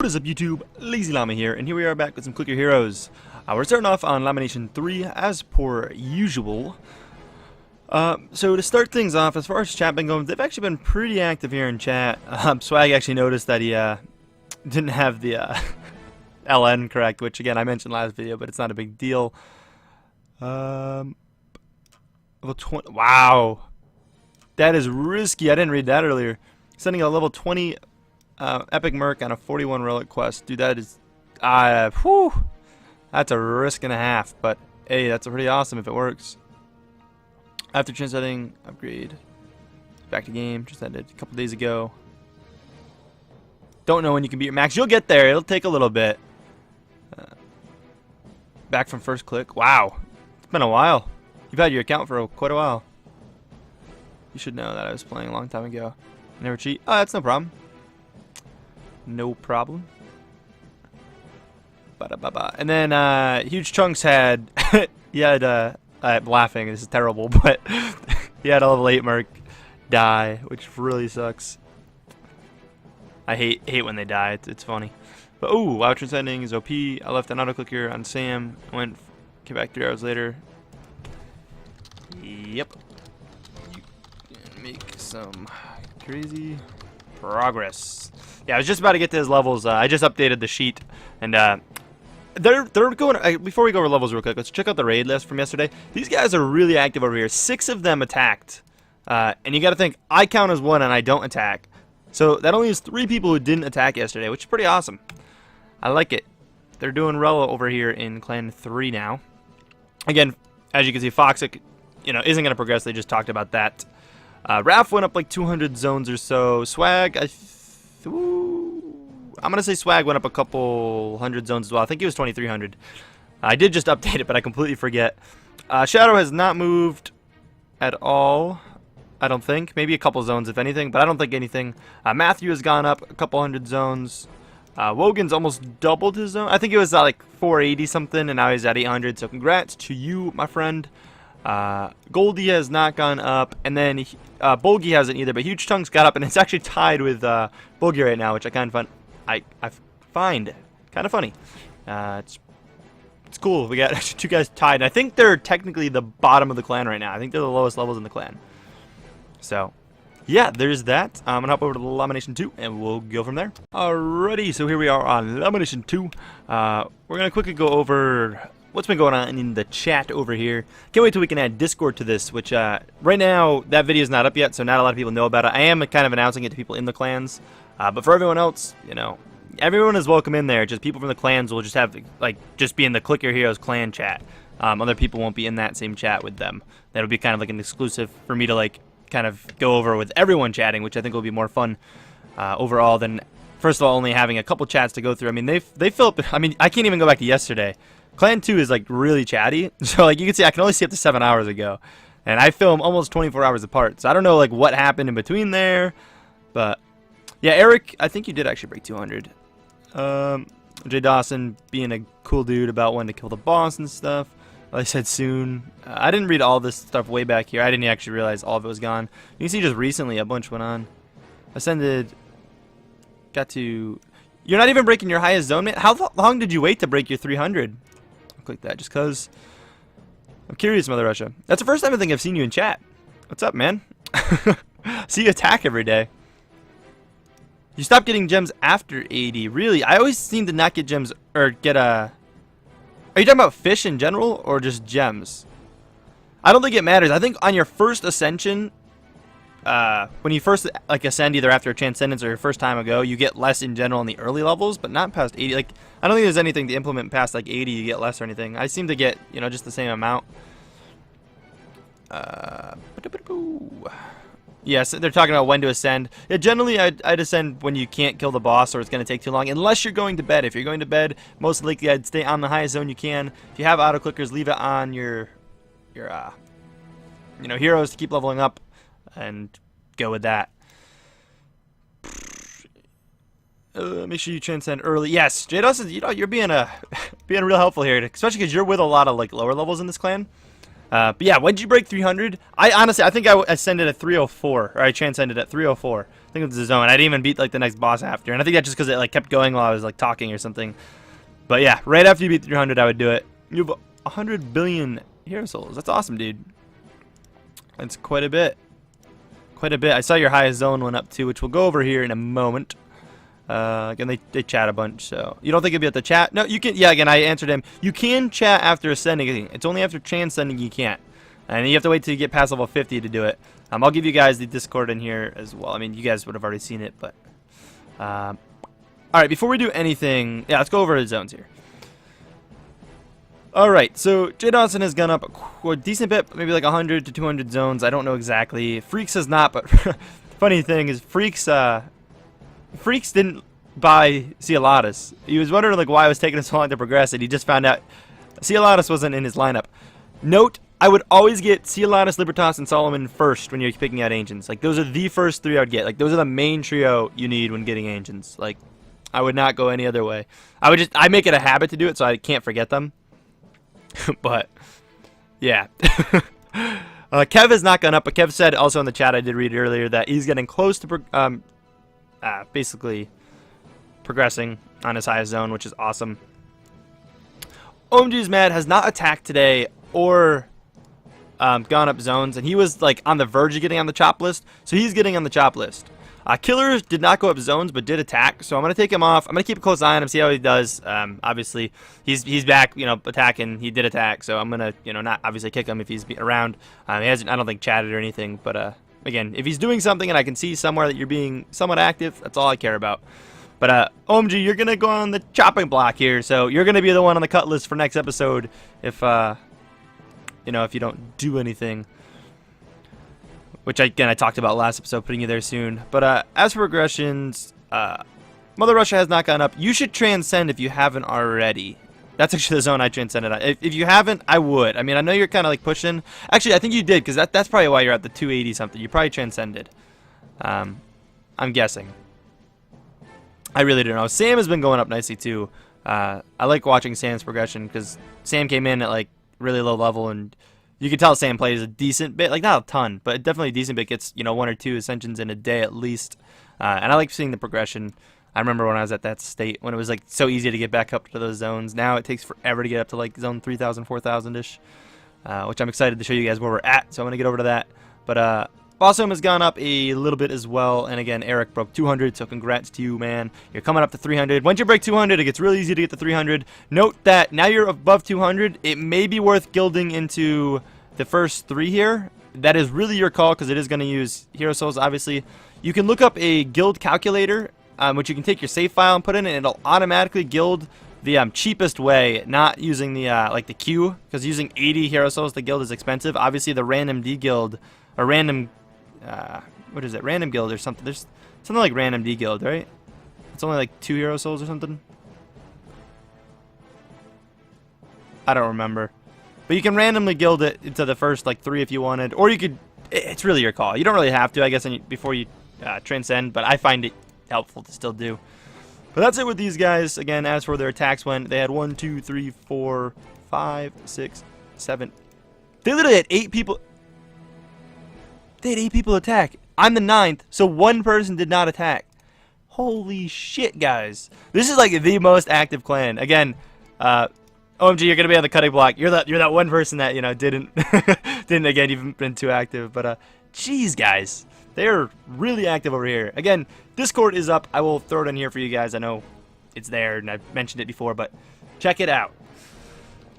What is up, YouTube? LazeeLlama here, and here we are back with some Clicker Heroes. We're starting off on Lamination 3 as per usual. So to start things off, as far as chat been going, they've actually been pretty active here in chat. Swag actually noticed that he didn't have the LN correct, which again I mentioned last video, but it's not a big deal. Level 20. Wow, that is risky. I didn't read that earlier. Sending a level 20 epic merc on a 41 relic quest. Dude, that is whew, that's a risk and a half, but hey, that's pretty awesome if it works. After translating, upgrade. Back to game, just ended a couple days ago. Don't know when you can beat your max. You'll get there. It'll take a little bit. Back from first click. Wow, it's been a while. You've had your account for quite a while. You should know that I was playing a long time ago. Never cheat. Oh, that's no problem. No problem. Ba-da-ba-ba. And then Huge Chunks had he had I'm laughing, this is terrible, but he had a level 8 merc die, which really sucks. I hate when they die. It's funny. But ooh, wow, transcending is OP. I left an auto clicker on Sam. Came back 3 hours later. Yep. You can make some crazy progress. Yeah, I was just about to get to his levels. I just updated the sheet, and they're going. Before we go over levels real quick, let's check out the raid list from yesterday. These guys are really active over here. 6 of them attacked, and you got to think I count as 1 and I don't attack, so that only is 3 people who didn't attack yesterday, which is pretty awesome. I like it. They're doing Rella over here in Clan 3 now. Again, as you can see, Foxic, isn't going to progress. They just talked about that. Raph went up like 200 zones or so. Swag, I'm going to say Swag went up a couple hundred zones as well. I think it was 2,300. I did just update it, but I completely forget. Shadow has not moved at all, I don't think. Maybe a couple zones, if anything, but I don't think anything. Matthew has gone up a couple hundred zones. Wogan's almost doubled his zone. I think it was like 480 something, and now he's at 800, so congrats to you, my friend. Goldie has not gone up, and then Bulgy hasn't either, but Huge Chunks got up, and it's actually tied with Bulgy right now, which I find kind of funny. It's cool. We got 2 guys tied, and I think they're technically the bottom of the clan right now. I think they're the lowest levels in the clan. So yeah, there's that. I'm gonna hop over to Lamination 2 and we'll go from there. Alrighty, so here we are on Lamination 2. We're gonna quickly go over what's been going on in the chat over here. Can't wait till we can add Discord to this, which right now that video is not up yet, so not a lot of people know about it. I am kind of announcing it to people in the clans, but for everyone else, everyone is welcome in there. Just people from the clans will just have just be in the Clicker Heroes clan chat. Other people won't be in that same chat with them. That'll be kind of like an exclusive for me to kind of go over with everyone chatting, which I think will be more fun overall than, first of all, only having a couple chats to go through. I mean, they fill up. I mean, I can't even go back to yesterday. Clan 2 is really chatty, so you can see I can only see up to 7 hours ago, and I film almost 24 hours apart. So I don't know what happened in between there, but yeah, Eric, I think you did actually break 200. Jay Dawson being a cool dude about when to kill the boss and stuff. Like I said, soon. I didn't read all this stuff way back here. I didn't actually realize all of it was gone. You can see just recently a bunch went on. Ascended. Got to. You're not even breaking your highest zone, man. How long did you wait to break your 300? I'll click that just because. I'm curious, Mother Russia. That's the first time I think I've seen you in chat. What's up, man? See you attack every day. You stop getting gems after 80. Really? I always seem to not get gems or get a. Are you talking about fish in general or just gems? I don't think it matters. I think on your first ascension, when you first ascend either after a transcendence or your first time ago, you get less in general in the early levels, but not past 80. I don't think there's anything to implement past 80 you get less or anything. I seem to get just the same amount. Yes, they're talking about when to ascend. Yeah, generally, I'd ascend when you can't kill the boss or it's going to take too long, unless you're going to bed. If you're going to bed, most likely I'd stay on the highest zone you can. If you have auto clickers, leave it on your heroes to keep leveling up, and go with that. Make sure you transcend early. Yes, Jay Dawson, you're being real helpful here, especially because you're with a lot of lower levels in this clan. But yeah, when did you break 300? I honestly think I ascended at 304, or I transcended at 304. I think think it was the zone. I didn't even beat like the next boss after, and I think that's just because it like kept going while I was like talking or something. But yeah, right after you beat 300, I would do it. You have 100 billion hero souls. That's awesome, dude. That's quite a bit. Quite a bit. I saw your highest zone went up too, which we'll go over here in a moment. Again, they chat a bunch, so you don't think you'll be able to chat? No, you can. Yeah, again, I answered him. You can chat after ascending. It's only after transcending you can't, and you have to wait till you get past level 50 to do it. I'll give you guys the Discord in here as well. I mean, you guys would have already seen it, but all right. Before we do anything, yeah, let's go over the zones here. All right, so J Dawson has gone up a decent bit, maybe like 100 to 200 zones. I don't know exactly. Freaks has not, but funny thing is, Freaks didn't buy Cielatus. He was wondering like why it was taking so long to progress, and he just found out Cielatus wasn't in his lineup. Note, I would always get Cielatus, Libertas, and Solomon first when you're picking out Ancients. Like, those are the first three I would get. Like, those are the main trio you need when getting Ancients. Like, I would not go any other way. I make it a habit to do it so I can't forget them. But, yeah. Kev has not gone up, but Kev said also in the chat, I did read earlier, that he's getting close to basically progressing on his highest zone, which is awesome. OMG's Mad has not attacked today or gone up zones, and he was like on the verge of getting on the chop list, so he's getting on the chop list. Killers did not go up zones but did attack, so I'm going to take him off. I'm going to keep a close eye on him, see how he does. Obviously, he's back, attacking. He did attack, so I'm going to, not obviously kick him if he's around. He hasn't, I don't think, chatted or anything, but again, if he's doing something and I can see somewhere that you're being somewhat active, that's all I care about. But OMG, you're going to go on the chopping block here, so you're going to be the one on the cut list for next episode if, if you don't do anything. Which, again, I talked about last episode, putting you there soon. But as for regressions, Mother Russia has not gone up. You should transcend if you haven't already. That's actually the zone I transcended on. If you haven't, I would. I mean, I know you're kind of like pushing. Actually, I think you did, because that's probably why you're at the 280 something. You probably transcended. I'm guessing. I really don't know. Sam has been going up nicely too. I like watching Sam's progression because Sam came in at like really low level, and you can tell Sam plays a decent bit, like not a ton, but definitely a decent bit. Gets 1 or 2 ascensions in a day at least, and I like seeing the progression. I remember when I was at that state when it was like so easy to get back up to those zones. Now it takes forever to get up to like zone 3,000, 4,000 ish, which I'm excited to show you guys where we're at. So I'm gonna get over to that, but. Awesome has gone up a little bit as well, and again, Eric broke 200, so congrats to you, man. You're coming up to 300. Once you break 200, it gets really easy to get to 300. Note that now you're above 200, it may be worth guilding into the first 3 here. That is really your call, because it is going to use hero souls, obviously. You can look up a guild calculator, which you can take your save file and put in, and it'll automatically guild the cheapest way, not using the like the queue, because using 80 hero souls to guild is expensive. Obviously, the random D guild, or random... what is it? Random guild or something. There's something like random D guild, right? It's only like 2 hero souls or something. I don't remember. But you can randomly guild it into the first like 3 if you wanted, or you could. It's really your call. You don't really have to, I guess, before you transcend. But I find it helpful to still do. But that's it with these guys. Again, as for their attacks went, they had 1, 2, 3, 4, 5, 6, 7. They literally had 8 people. They had 8 people attack. I'm the 9th, so 1 person did not attack. Holy shit, guys! This is like the most active clan. Again, OMG, you're gonna be on the cutting block. You're that one person that didn't again even been too active. But jeez, guys, they are really active over here. Again, Discord is up. I will throw it in here for you guys. I know it's there, and I've mentioned it before, but check it out.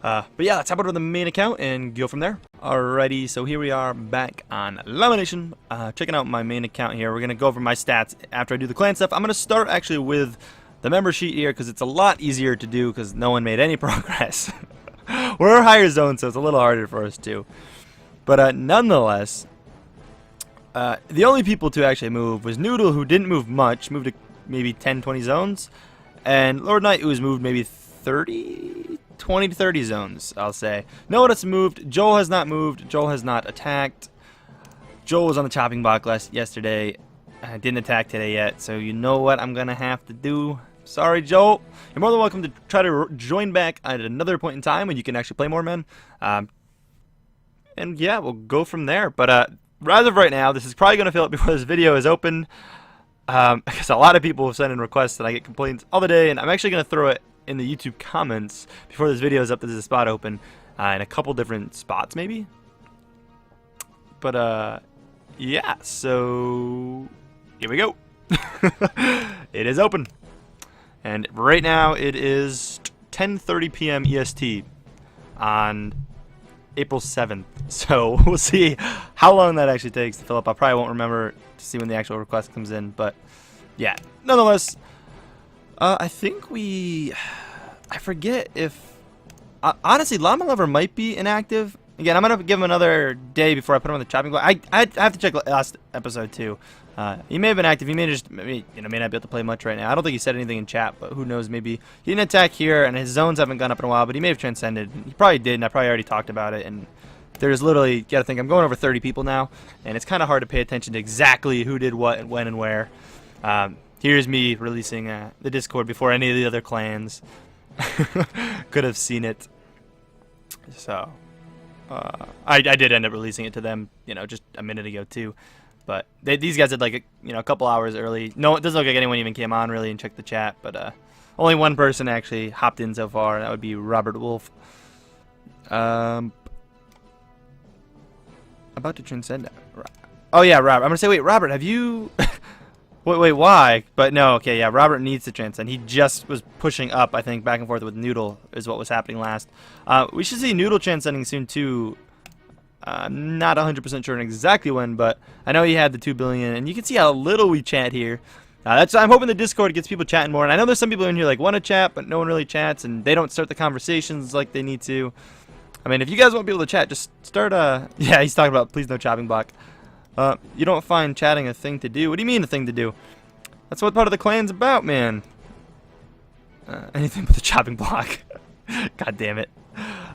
But yeah, let's hop over to the main account and go from there. Alrighty, so here we are back on Llama Nation, checking out my main account here. We're going to go over my stats after I do the clan stuff. I'm going to start actually with the member sheet here because it's a lot easier to do because no one made any progress. We're a higher zone, so it's a little harder for us too. But nonetheless, the only people to actually move was Noodle, who didn't move much, moved to maybe 10, 20 zones, and Lord Knight, who was moved maybe 20 to 30 zones, I'll say. No one has moved. Joel has not moved. Joel has not attacked. Joel was on the chopping block yesterday. Didn't attack today yet, so you know what I'm going to have to do. Sorry, Joel. You're more than welcome to try to join back at another point in time when you can actually play more men. And yeah, we'll go from there. But as of right now, this is probably going to fill up before this video is open. because a lot of people have sent in requests and I get complaints all the day, and I'm actually going to throw it in the YouTube comments before this video is up. There's a spot open in a couple different spots maybe. But yeah, so here we go. It is open. And right now it is 10:30 p.m. EST on April 7th. So we'll see how long that actually takes to fill up. I probably won't remember to see when the actual request comes in, but yeah, nonetheless, I think I forget if honestly Llama Lover might be inactive. Again, I'm gonna give him another day before I put him on the chopping block. I have to check last episode too. He may have been active. He may just may not be able to play much right now. I don't think he said anything in chat, but who knows? Maybe he didn't attack here, and his zones haven't gone up in a while. But he may have transcended. He probably did, and I probably already talked about it. And there's literally, you gotta think, I'm going over 30 people now, and it's kind of hard to pay attention to exactly who did what and when and where. Here's me releasing the Discord before any of the other clans could have seen it. So I did end up releasing it to them, just a minute ago too. But these guys did like a couple hours early. No, it doesn't look like anyone even came on really and checked the chat. But only one person actually hopped in so far. That would be Robert Wolf. About to transcend. Oh yeah, Robert. I'm gonna say, wait, Robert, have you? wait, why? But no, okay, yeah, Robert needs to transcend. He just was pushing up, I think, back and forth with Noodle is what was happening last. We should see Noodle transcending soon too. I'm not 100% sure exactly when, but I know he had the 2 billion, and you can see how little we chat here. I'm hoping the Discord gets people chatting more, and I know there's some people in here like want to chat, but no one really chats, and they don't start the conversations like they need to. I mean, if you guys want people to chat, just start yeah, he's talking about please no chopping block. You don't find chatting a thing to do? What do you mean a thing to do? That's what part of the clan's about, man. Anything but the chopping block. God damn it.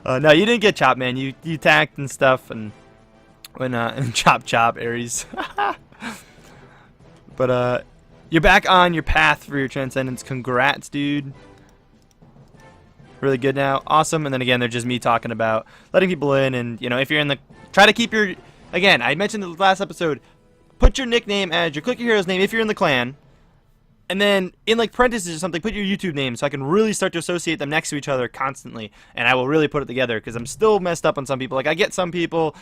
No, you didn't get chopped, man. You tacked and stuff, and when and chop Aries. But you're back on your path for your transcendence. Congrats, dude. Really good now. Awesome. And then again, they're just me talking about letting people in, and if you're in the, try to keep your, again, I mentioned in the last episode, put your nickname as your Click Your Hero's name if you're in the clan. And then in like parentheses or something, put your YouTube name so I can really start to associate them next to each other constantly, and I will really put it together because I'm still messed up on some people. Like I get some people,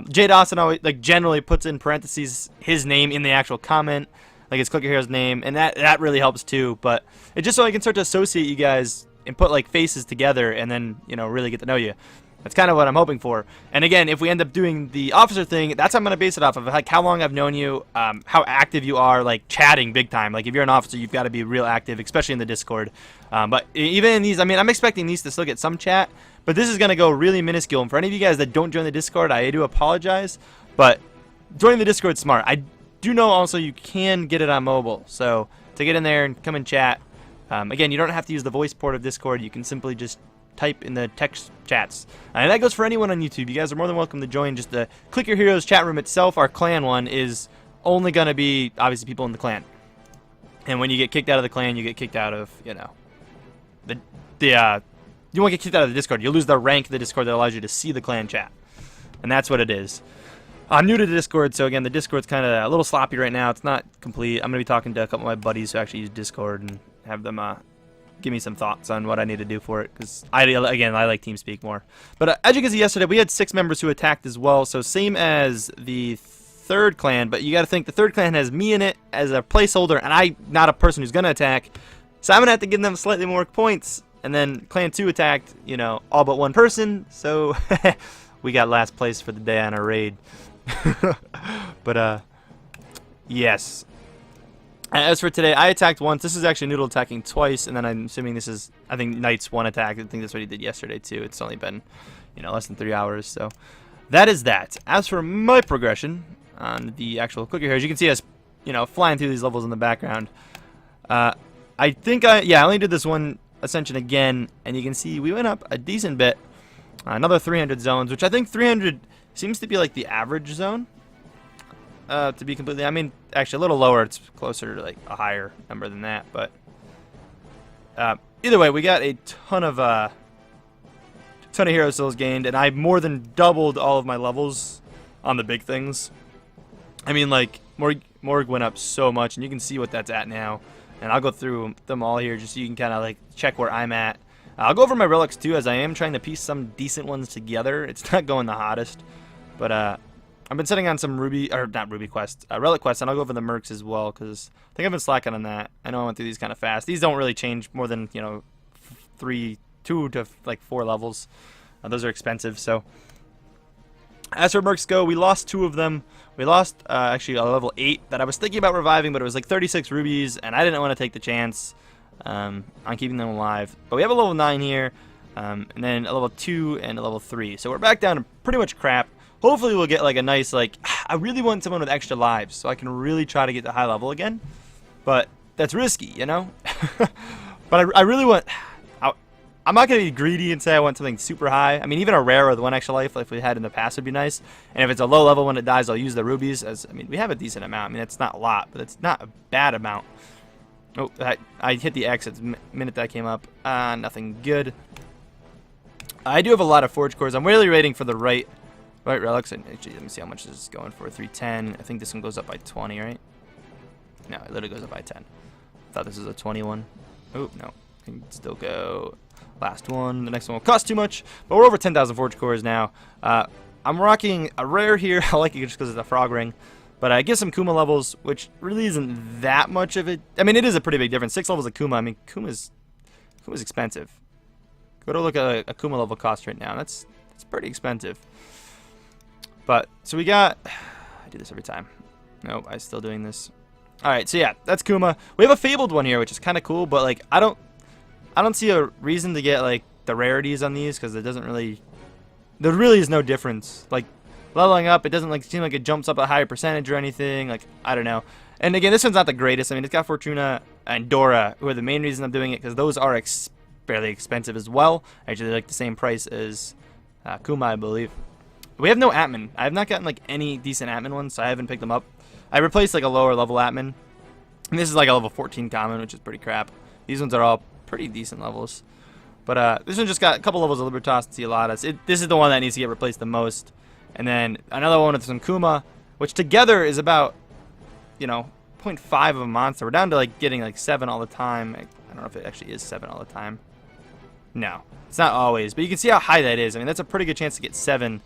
Jay Dawson always generally puts in parentheses his name in the actual comment, like his Click Your Hero's name, and that really helps too. But it's just so I can start to associate you guys and put like faces together, and then really get to know you. That's kind of what I'm hoping for. And again, if we end up doing the officer thing, that's what I'm going to base it off of. Like how long I've known you, how active you are, like chatting big time. Like if you're an officer, you've got to be real active, especially in the Discord. But even in these, I mean, I'm expecting these to still get some chat, but this is going to go really minuscule. And for any of you guys that don't join the Discord, I do apologize. But joining the Discord is smart. I do know also you can get it on mobile. So to get in there and come and chat, again, you don't have to use the voice port of Discord. You can simply just type in the text chats, and that goes for anyone on YouTube. You guys are more than welcome to join. Just the Click Your Heroes chat room itself, our clan one, is only gonna be obviously people in the clan. And when you get kicked out of the clan, you get kicked out of you won't get kicked out of the Discord. You'll lose the rank of the Discord that allows you to see the clan chat, and that's what it is. I'm new to the Discord, so again, the Discord's kind of a little sloppy right now. It's not complete. I'm gonna be talking to a couple of my buddies who actually use Discord and have them give me some thoughts on what I need to do for it, because I like TeamSpeak more. But as you can see yesterday, we had 6 members who attacked as well, so same as the third clan, but you got to think the third clan has me in it as a placeholder, and I'm not a person who's going to attack, so I'm going to have to give them slightly more points. And then clan 2 attacked, all but one person, so we got last place for the day on our raid. But yes. As for today, I attacked once. This is actually Noodle attacking twice, and then I'm assuming this is, I think, Knight's one attack. I think that's what he did yesterday, too. It's only been, less than 3 hours, so that is that. As for my progression on the actual Click Your Heroes, you can see us, flying through these levels in the background. I think I only did this one ascension again, and you can see we went up a decent bit. Another 300 zones, which I think 300 seems to be like the average zone. To be completely, I mean, actually a little lower. It's closer to like a higher number than that. But either way, we got a ton of hero skills gained, and I more than doubled all of my levels on the big things. I mean, like, Morg went up so much, and you can see what that's at now. And I'll go through them all here just so you can kind of, like, check where I'm at. I'll go over my relics, too, as I am trying to piece some decent ones together. It's not going the hottest. But, I've been sitting on some relic quests, and I'll go over the mercs as well, because I think I've been slacking on that. I know I went through these kind of fast. These don't really change more than, you know, 2 to, like, 4 levels. Those are expensive, so... As for mercs go, we lost 2 of them. We lost, actually, a level 8 that I was thinking about reviving, but it was like 36 rubies, and I didn't want to take the chance on keeping them alive. But we have a level 9 here, and then a level 2 and a level 3. So we're back down to pretty much crap. Hopefully we'll get like a nice, like, I really want someone with extra lives, so I can really try to get to high level again. But that's risky, you know? But I really want... I'm not going to be greedy and say I want something super high. I mean, even a rare with 1 extra life like we had in the past would be nice. And if it's a low level when it dies, I'll use the rubies. I mean, we have a decent amount. I mean, it's not a lot, but it's not a bad amount. Oh, I hit the X at the minute that came up. Nothing good. I do have a lot of forge cores. I'm really waiting for the right relics. Actually, let me see how much this is going for. 310. I think this one goes up by 20, right? No, it literally goes up by 10. I thought this was a 21. Oh, no. I can still go... Last one. The next one will cost too much, but we're over 10,000 forge cores now. I'm rocking a rare here. I like it just because it's a frog ring, but I get some Kuma levels, which really isn't that much of it. I mean, it is a pretty big difference. 6 levels of Kuma. I mean, Kuma's expensive. Go to look at a Kuma level cost right now. That's pretty expensive. But so we got. I do this every time. Nope, I'm still doing this. All right, so yeah, that's Kuma. We have a fabled one here, which is kind of cool, but like I don't see a reason to get like the rarities on these because it doesn't really. There really is no difference. Like leveling up, it doesn't like seem like it jumps up a higher percentage or anything. Like I don't know. And again, this one's not the greatest. I mean, it's got Fortuna and Dora, who are the main reason I'm doing it because those are fairly expensive as well. Actually, like the same price as Kuma, I believe. We have no Atman. I have not gotten like any decent Atman ones, so I haven't picked them up. I replaced like a lower level Atman. And this is like a level 14 common, which is pretty crap. These ones are all pretty decent levels. But this one just got a couple levels of Libertas and Cieladas. This is the one that needs to get replaced the most. And then another one with some Kuma, which together is about, you know, 0.5 of a monster. We're down to like getting like 7 all the time. I don't know if it actually is 7 all the time. No, it's not always. But you can see how high that is. I mean, that's a pretty good chance to get 7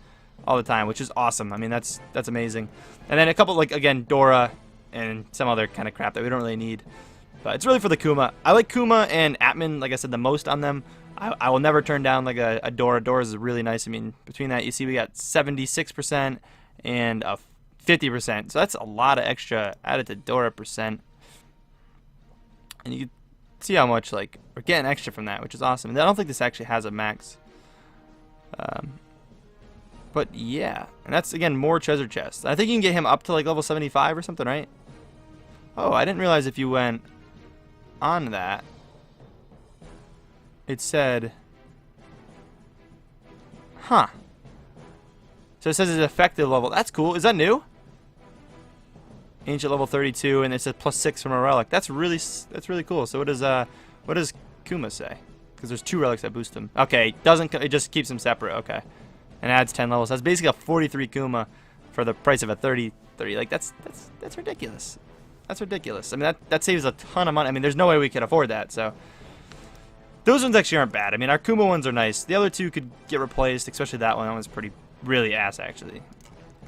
all the time, which is awesome. I mean, that's amazing. And then a couple, like, again, Dora and some other kind of crap that we don't really need. But it's really for the Kuma. I like Kuma and Atman, like I said, the most on them. I will never turn down, like, a Dora. Dora's is really nice. I mean, between that, you see we got 76% and 50%. So that's a lot of extra added to Dora percent. And you can see how much, like, we're getting extra from that, which is awesome. And I don't think this actually has a max. But yeah, and that's again more treasure chests. I think you can get him up to like level 75 or something, right? Oh, I didn't realize if you went on that, it said, huh. So it says it's effective level. That's cool. Is that new? Ancient level 32, and it says +6 from a relic. That's really cool. So what does Kuma say? Because there's 2 relics that boost him. Okay, it just keeps them separate. Okay. And adds 10 levels. That's basically a 43 Kuma for the price of a 30. Like that's ridiculous. That's ridiculous. I mean that saves a ton of money. I mean there's no way we could afford that. So those ones actually aren't bad. I mean our Kuma ones are nice. The other 2 could get replaced, especially that one. That one's really ass actually.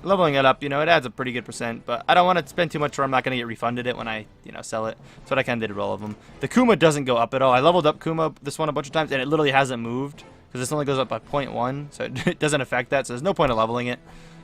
Leveling it up, you know, it adds a pretty good percent, but I don't want to spend too much or I'm not going to get refunded it when I, you know, sell it. That's what I kind of did with all of them. The Kuma doesn't go up at all. I leveled up Kuma this one a bunch of times and it literally hasn't moved. Because this only goes up by 0.1, so it doesn't affect that, so there's no point of leveling it.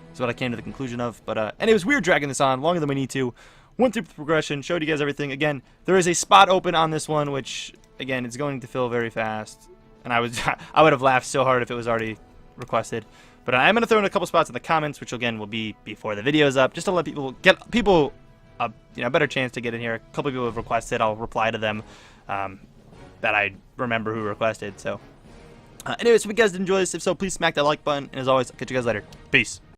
That's what I came to the conclusion of. But anyways, we were dragging this on longer than we need to. Went through the progression, showed you guys everything. Again, there is a spot open on this one, which, again, it's going to fill very fast. And I would have laughed so hard if it was already requested. But I'm going to throw in a couple spots in the comments, which, again, will be before the video is up, just to let get a better chance to get in here. A couple people have requested. I'll reply to them that I remember who requested, so... anyways, if you guys did enjoy this, if so, please smack that like button. And as always, I'll catch you guys later. Peace.